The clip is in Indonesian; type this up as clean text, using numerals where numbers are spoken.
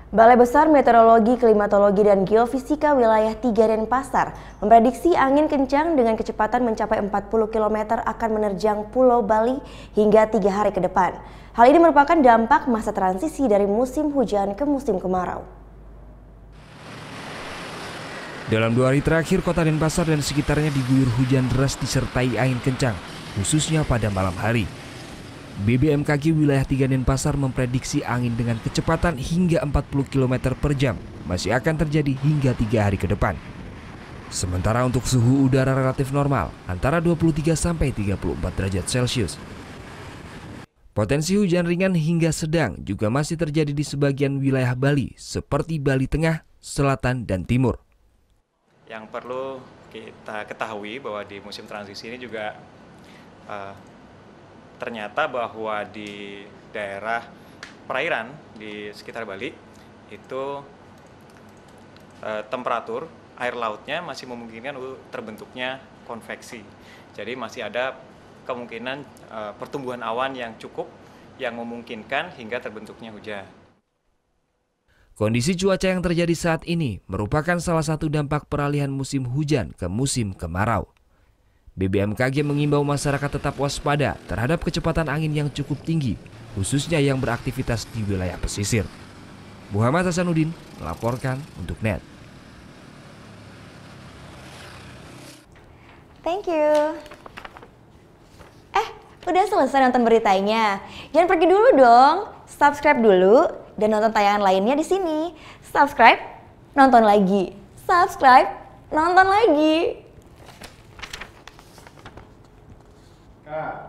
Balai Besar Meteorologi, Klimatologi, dan Geofisika Wilayah 3 Denpasar memprediksi angin kencang dengan kecepatan mencapai 40 km akan menerjang Pulau Bali hingga 3 hari ke depan. Hal ini merupakan dampak masa transisi dari musim hujan ke musim kemarau. Dalam 2 hari terakhir, kota Denpasar dan sekitarnya diguyur hujan deras disertai angin kencang, khususnya pada malam hari. BBMKG Wilayah 3 Denpasar memprediksi angin dengan kecepatan hingga 40 km per jam masih akan terjadi hingga 3 hari ke depan. Sementara untuk suhu udara relatif normal, antara 23 sampai 34 derajat Celcius. Potensi hujan ringan hingga sedang juga masih terjadi di sebagian wilayah Bali, seperti Bali Tengah, Selatan, dan Timur. Yang perlu kita ketahui bahwa di musim transisi ini juga ternyata bahwa di daerah perairan di sekitar Bali itu temperatur air lautnya masih memungkinkan terbentuknya konveksi. Jadi masih ada kemungkinan pertumbuhan awan yang cukup yang memungkinkan hingga terbentuknya hujan. Kondisi cuaca yang terjadi saat ini merupakan salah satu dampak peralihan musim hujan ke musim kemarau. BBMKG mengimbau masyarakat tetap waspada terhadap kecepatan angin yang cukup tinggi, khususnya yang beraktivitas di wilayah pesisir. Muhammad Hasanuddin melaporkan untuk NET. Thank you. Udah selesai nonton beritanya? Jangan pergi dulu dong. Subscribe dulu dan nonton tayangan lainnya di sini. Subscribe, nonton lagi. Subscribe, nonton lagi. Kak.